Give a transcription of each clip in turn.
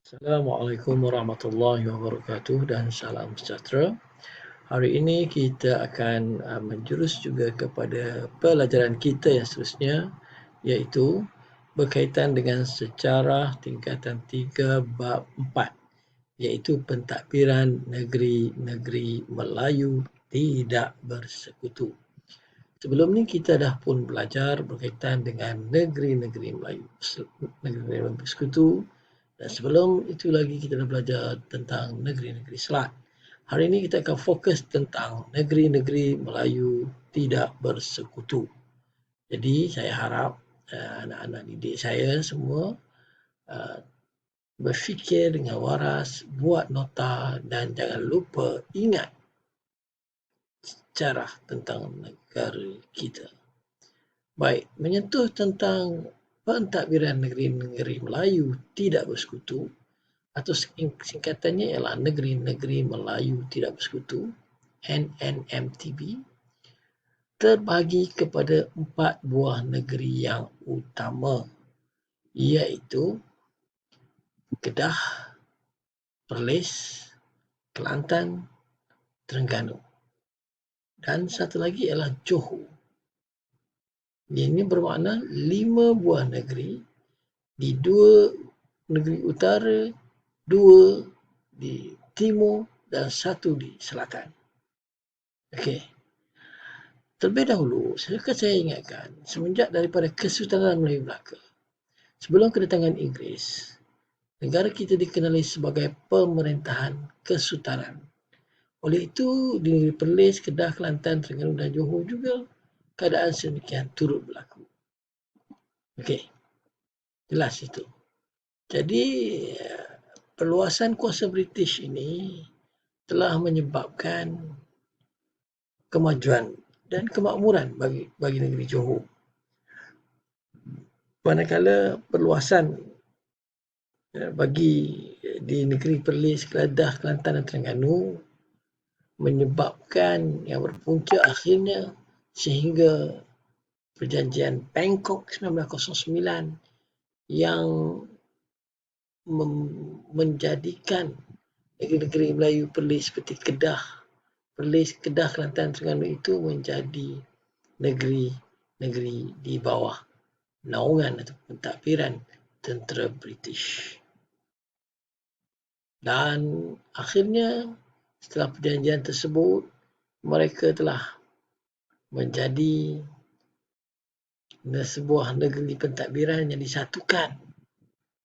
Assalamualaikum warahmatullahi wabarakatuh dan salam sejahtera. Hari ini kita akan menjurus juga kepada pelajaran kita yang seterusnya, iaitu berkaitan dengan sejarah tingkatan 3 bab 4, iaitu pentadbiran negeri-negeri Melayu tidak bersekutu. Sebelum ni kita dah pun belajar berkaitan dengan negeri-negeri Melayu, negeri-negeri bersekutu, dan sebelum itu lagi kita dah belajar tentang negeri-negeri Selat. Hari ini kita akan fokus tentang negeri-negeri Melayu tidak bersekutu. Jadi saya harap anak-anak didik saya semua berfikir dengan waras, buat nota dan jangan lupa ingat sejarah tentang negara kita. Baik, menyentuh tentang pentadbiran negeri-negeri Melayu tidak bersekutu atau singkatannya ialah Negeri-Negeri Melayu Tidak Bersekutu, NNMTB, terbagi kepada 4 buah negeri yang utama, iaitu Kedah, Perlis, Kelantan, Terengganu, dan satu lagi ialah Johor. Ini bermakna 5 buah negeri di 2 negeri utara, 2 di timur dan 1 di selatan. Okey. Terlebih dahulu, saya ingatkan, semenjak daripada Kesultanan Melayu Melaka, sebelum kedatangan Inggeris, negara kita dikenali sebagai pemerintahan kesultanan. Oleh itu, di negeri Perlis, Kedah, Kelantan, Terengganu dan Johor juga keadaan sedemikian turut berlaku. Okey, jelas itu. Jadi, perluasan kuasa British ini telah menyebabkan kemajuan dan kemakmuran bagi negeri Johor. Manakala perluasan bagi di negeri Perlis, Kedah, Kelantan dan Terengganu menyebabkan yang berpunca akhirnya sehingga perjanjian Bangkok 1909 yang menjadikan negeri-negeri Melayu Perlis seperti Kedah, Kelantan, Terengganu itu menjadi negeri-negeri di bawah naungan atau pentadbiran tentera British. Dan akhirnya setelah perjanjian tersebut, mereka telah menjadi sebuah negeri pentadbiran yang disatukan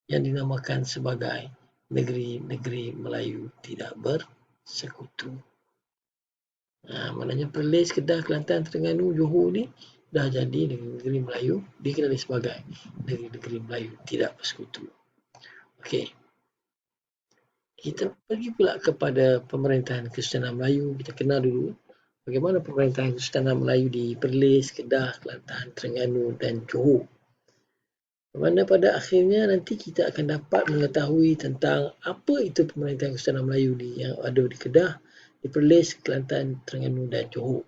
yang dinamakan sebagai negeri-negeri Melayu tidak bersekutu. Maknanya Perlis, Kedah, Kelantan, Terengganu, Johor ni dah jadi negeri-negeri Melayu dikenali sebagai negeri-negeri Melayu tidak bersekutu. Okey. Kita pergi pula kepada pemerintahan Kesultanan Melayu. Kita kenal dulu bagaimana pemerintahan Kesultanan Melayu di Perlis, Kedah, Kelantan, Terengganu dan Johor. Mana pada akhirnya nanti kita akan dapat mengetahui tentang apa itu pemerintahan Kesultanan Melayu yang ada di Kedah, di Perlis, Kelantan, Terengganu dan Johor.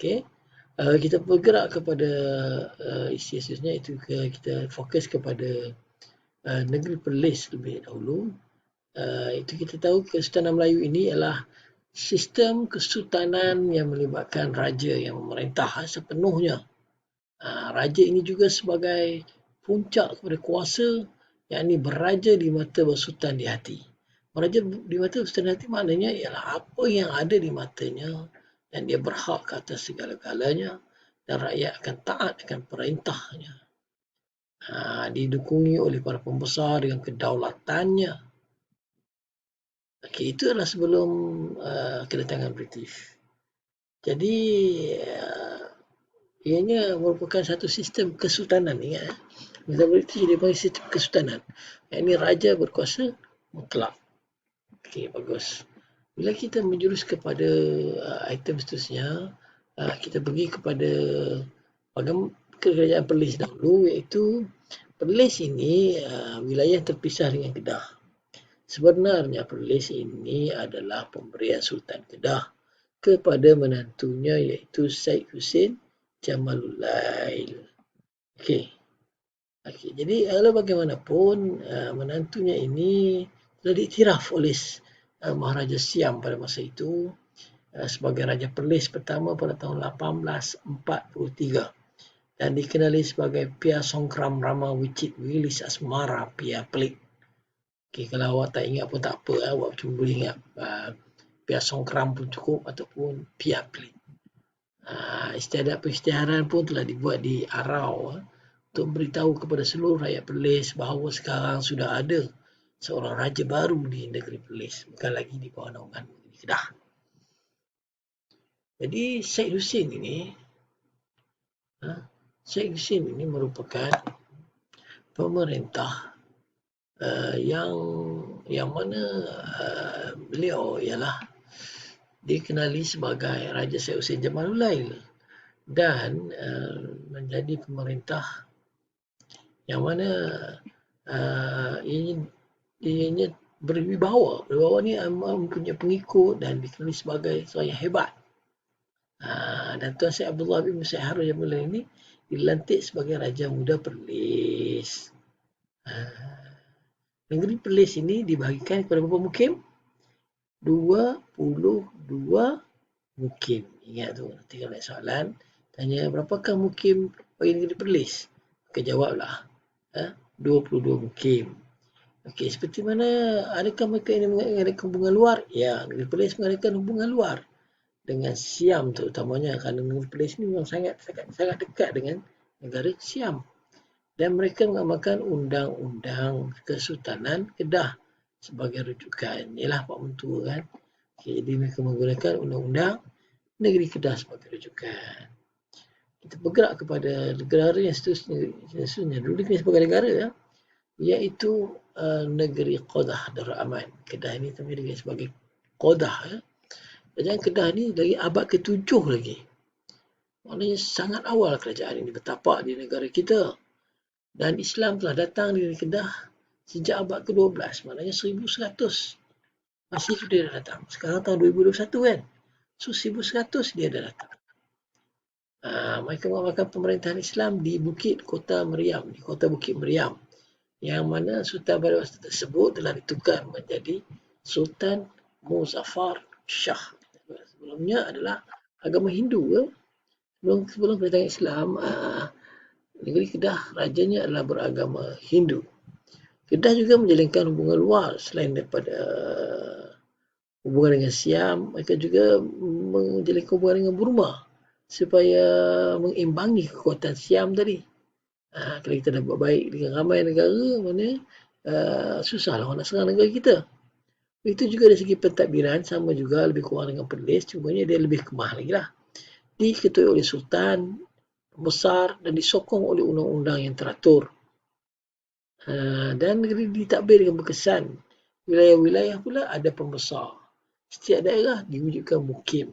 Okey. Kita bergerak kepada isi seterusnya, itu kita fokus kepada negeri Perlis lebih dahulu. Itu kita tahu Kesultanan Melayu ini ialah sistem kesultanan yang melibatkan raja yang memerintah sepenuhnya. Raja ini juga sebagai puncak kepada kuasa, yakni beraja di mata bersultan di hati. Beraja di mata bersultan di hati maknanya ialah apa yang ada di matanya dan dia berhak ke atas segala-galanya dan rakyat akan taat akan perintahnya. Didukungi oleh para pembesar dengan kedaulatannya. Okey, itu adalah sebelum kedatangan British. Jadi, ianya merupakan satu sistem kesultanan. Ingat, masa British dia panggil sistem kesultanan. Ini raja berkuasa mutlak. Okey, bagus. Bila kita menjurus kepada item seterusnya, kita pergi kepada kerajaan Perlis dahulu, iaitu Perlis ini wilayah terpisah dengan Kedah. Sebenarnya Perlis ini adalah pemberian Sultan Kedah kepada menantunya iaitu Syed Hussein Jamalullail. Okey. Okey, jadi walau bagaimanapun menantunya ini telah diiktiraf oleh Maharaja Siam pada masa itu sebagai Raja Perlis pertama pada tahun 1843 dan dikenali sebagai Pia Songkram Rama Wicit Wilis Asmara Pia Pelik. Okay, kalau awak tak ingat pun tak apa, awak cuma boleh ingat Pia Songkram pun cukup ataupun Pia Pelik. Istiadat-istiaran pun telah dibuat di Arau untuk beritahu kepada seluruh rakyat Perlis bahawa sekarang sudah ada seorang raja baru di negeri Perlis, bukan lagi di bawah naungan negeri Kedah. Jadi Syed Hussein ini Syed Hussein ini merupakan pemerintah yang mana beliau ialah dikenali sebagai Raja Syed Hussein Jamalulail dan menjadi pemerintah yang mana ianya berwibawa. Berwibawa ni mempunyai pengikut dan dikenali sebagai seorang yang hebat. Dan Tuan Syed Abdullah bin Syed Harun Jamalulail ini dilantik sebagai Raja Muda Perlis. Negeri Perlis ini dibahagikan kepada berapa mukim? 22 mukim. Ingat tu, nanti kalau ada soalan, tanya berapakah mukim bagi negeri Perlis? Maka jawablah. 22 mukim. Okey, seperti mana adakah mereka ini mengadakan hubungan luar? Ya, negeri Perlis mengadakan hubungan luar dengan Siam terutamanya kerana negeri Perlis ini memang sangat dekat dengan negara Siam. Dan mereka mengamalkan Undang-Undang Kesultanan Kedah sebagai rujukan. Ialah Pak Mentua kan. Okay, jadi mereka menggunakan Undang-Undang Negeri Kedah sebagai rujukan. Kita bergerak kepada negara yang seterusnya. Dulu dikenali sebagai negara ya, iaitu negeri Qadah Darul Aman. Kedah ini kami dikenali sebagai Qadah ya. Kerajaan Kedah ni dari abad ke-7 lagi. Maknanya sangat awal kerajaan ini bertapak di negara kita. Dan Islam telah datang di Kedah sejak abad ke-12, maknanya 1100. Masih dia dah datang. Sekarang tahun 2021 kan. So 1100 dia dah datang. Mereka mengamalkan pemerintahan Islam di Kota Bukit Meriam. Yang mana Sultan pada waktu tersebut telah ditukar menjadi Sultan Muzaffar Shah. Sebelumnya adalah agama Hindu ke? Sebelum pemerintahan Islam, negeri Kedah rajanya adalah beragama Hindu. Kedah juga menjalinkan hubungan luar selain daripada hubungan dengan Siam, mereka juga menjalinkan hubungan dengan Burma supaya mengimbangi kekuatan Siam tadi. Kalau kita dah buat baik dengan ramai negara, mana susahlah orang nak serang negara kita. Itu juga dari segi pentadbiran sama juga lebih kurang dengan Perlis, cumanya dia lebih kemah lagi lah. Diketuai oleh Sultan besar dan disokong oleh undang-undang yang teratur. Dan ditadbir dengan berkesan. Wilayah-wilayah pula ada pembesar. Setiap daerah diwujudkan mukim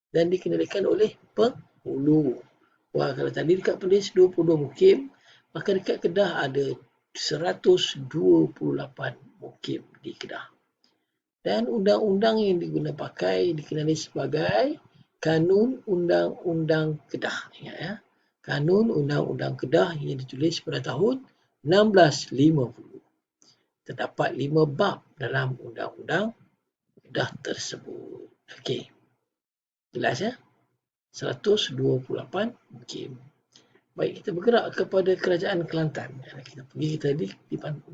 dan dikendalikan oleh penghulu. Wah, kalau tadi dekat Perlis 22 mukim, maka dekat Kedah ada 128 mukim di Kedah. Dan undang-undang yang digunakan pakai dikenali sebagai Kanun Undang-Undang Kedah. Ingat ya. Kanun Undang-Undang Kedah yang ditulis pada tahun 1650. Terdapat 5 bab dalam Undang-Undang Kedah tersebut. Okey. Jelas ya? 128 mukim. Baik, kita bergerak kepada Kerajaan Kelantan. Kita pergi tadi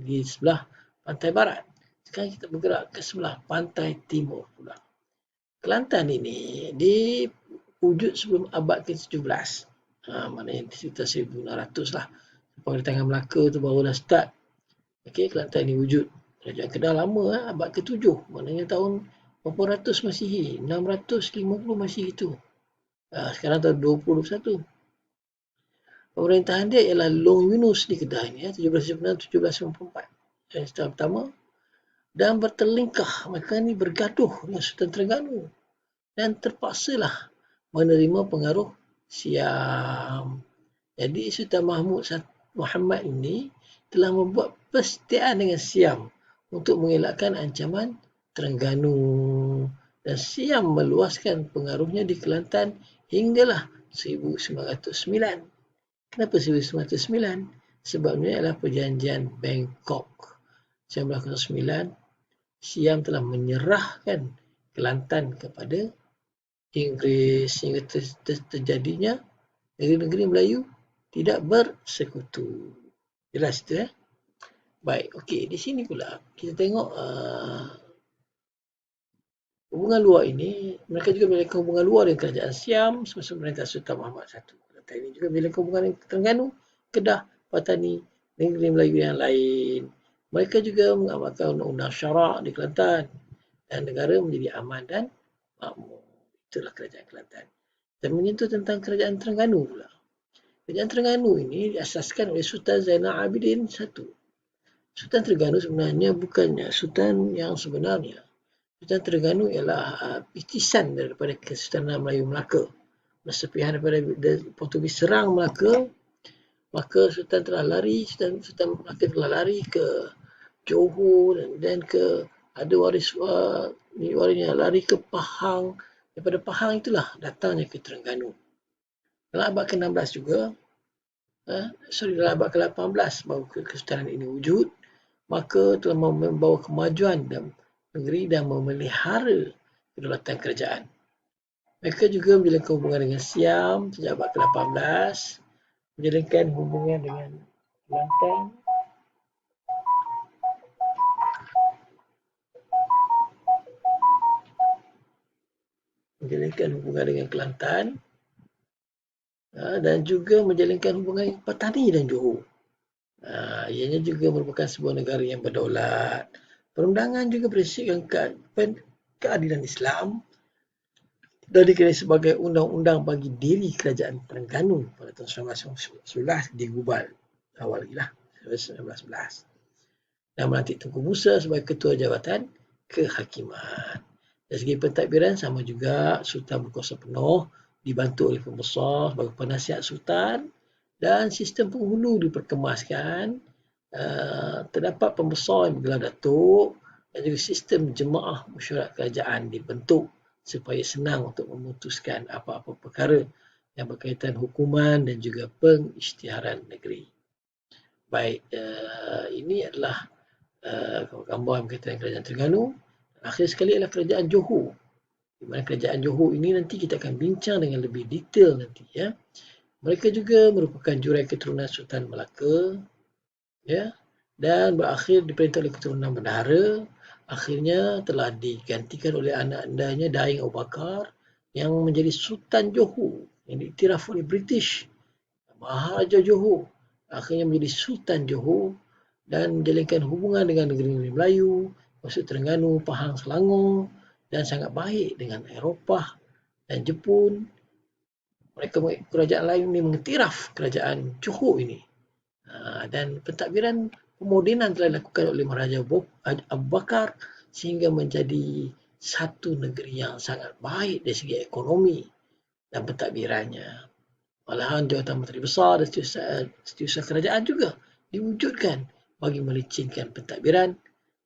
di sebelah pantai barat. Sekarang kita bergerak ke sebelah pantai timur pula. Kelantan ini diwujud sebelum abad ke-17. Maknanya sekitar 1600 lah. Pada tangan Melaka tu baru dah start. Okey, Kelantan ini wujud. Kerajaan Kedah lama abad ke-7. Maknanya tahun berapa ratus Masihi? 650 Masihi itu. Sekarang tahun 2021. Pemerintahan dia ialah Long Yunus di Kedah ini 1796-1794. Yang pertama. Dan berterlingkah, mereka ni bergaduh dengan Sultan Terengganu dan terpaksalah menerima pengaruh Siam. Jadi Sultan Muhammad ini telah membuat persetiaan dengan Siam untuk mengelakkan ancaman Terengganu, dan Siam meluaskan pengaruhnya di Kelantan hinggalah 1909. Kenapa 1909? Sebabnya adalah perjanjian Bangkok 1909. Siam telah menyerahkan Kelantan kepada Inggeris sehingga terjadinya negeri-negeri Melayu tidak bersekutu. Jelas tu eh? Baik, okey. Di sini pula kita tengok hubungan luar ini, mereka juga memiliki hubungan luar dengan kerajaan Siam semasa pemerintah Sultan Muhammad I. Kelantan ini juga memiliki hubungan dengan Terengganu, Kedah, Patani, negeri Melayu yang lain. Mereka juga mengamalkan undang-undang syarak di Kelantan dan negara menjadi aman dan makmur. Itulah kerajaan Kelantan. Dan menyentuh tentang kerajaan Terengganu pula. Kerajaan Terengganu ini diasaskan oleh Sultan Zainal Abidin I. Sultan Terengganu sebenarnya bukannya Sultan yang sebenarnya. Sultan Terengganu ialah titisan daripada Kesultanan Melayu Melaka. Masa pilihan daripada Portugis serang Melaka, maka Sultan Melaka telah lari ke Johor dan ke ada warisnya lari ke Pahang. Daripada Pahang itulah datangnya ke Terengganu. Dalam abad ke-16 juga, dalam abad ke-18 baru Kesultanan ini wujud, maka telah membawa kemajuan dalam negeri dan memelihara kedaulatan kerajaan. Mereka juga menjalinkan hubungan dengan Siam sejak abad ke-18, menjalinkan hubungan dengan Kelantan, dan juga menjalinkan hubungan dengan Patani dan Johor. Ianya juga merupakan sebuah negara yang berdaulat. Perundangan juga berisikan keadilan Islam dan dikenali sebagai undang-undang bagi diri kerajaan Terengganu pada tahun 1911 digubal awal lagi lah 1911 dan melantik Tunku Musa sebagai ketua jabatan kehakiman. Dari segi pentadbiran sama juga, Sultan berkuasa penuh dibantu oleh pembesar sebagai penasihat Sultan dan sistem penghulu diperkemaskan. Terdapat pembesar yang bergelar Datuk dan juga sistem jemaah mesyuarat kerajaan dibentuk supaya senang untuk memutuskan apa-apa perkara yang berkaitan hukuman dan juga pengisytiharan negeri. Baik, ini adalah gambar berkaitan dengan kerajaan Terengganu. Akhir sekali adalah kerajaan Johor. Di mana kerajaan Johor ini nanti kita akan bincang dengan lebih detail nanti ya. Mereka juga merupakan jurai keturunan Sultan Melaka ya, dan berakhir diperintah oleh keturunan bendahara. Akhirnya telah digantikan oleh anak-andanya Daing Abu Bakar yang menjadi Sultan Johor yang diiktiraf oleh British. Maharaja Johor akhirnya menjadi Sultan Johor dan menjalinkan hubungan dengan negeri-negeri Melayu, maksud Terengganu, Pahang, Selangor dan sangat baik dengan Eropah dan Jepun. Kerajaan lain ini mengiktiraf kerajaan Johor ini. Dan pentadbiran pemodenan telah dilakukan oleh Maharaja Abu Bakar sehingga menjadi satu negeri yang sangat baik dari segi ekonomi dan pentadbirannya. Malahan jawatan Menteri Besar dan setiausaha kerajaan juga diwujudkan bagi melicinkan pentadbiran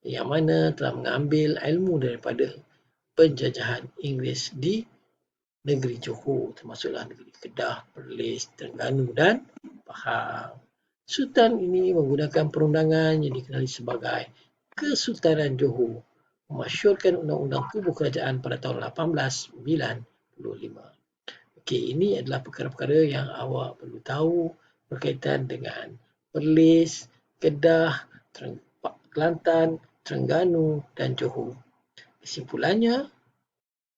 yang mana telah mengambil ilmu daripada penjajahan Inggeris di negeri Johor, termasuklah negeri Kedah, Perlis, Terengganu dan Pahang. Sultan ini menggunakan perundangan yang dikenali sebagai Kesultanan Johor, memasyurkan undang-undang tubuh kerajaan pada tahun 1895. Okey, ini adalah perkara-perkara yang awak perlu tahu berkaitan dengan Perlis, Kedah, Kelantan, Terengganu dan Johor. Kesimpulannya,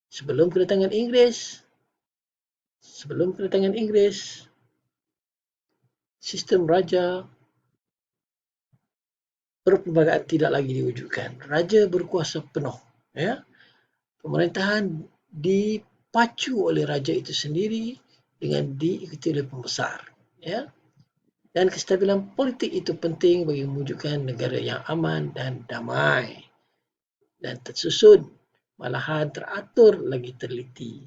sebelum kedatangan Inggeris, sistem raja perlembagaan tidak lagi diwujudkan. Raja berkuasa penuh. Ya. Pemerintahan dipacu oleh raja itu sendiri dengan diikuti oleh pembesar. Ya. Dan kestabilan politik itu penting bagi mewujudkan negara yang aman dan damai. Dan tersusun, malahan teratur lagi teliti.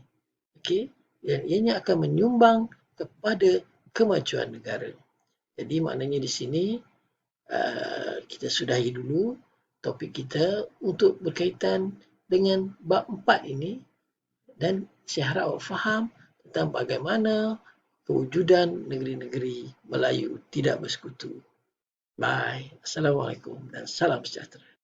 Okey, dan ianya akan menyumbang kepada kemajuan negara. Jadi maknanya di sini kita sudahi dulu topik kita untuk berkaitan dengan bab 4 ini dan saya harap awak faham tentang bagaimana kewujudan negeri-negeri Melayu tidak bersekutu. Bye. Assalamualaikum dan salam sejahtera.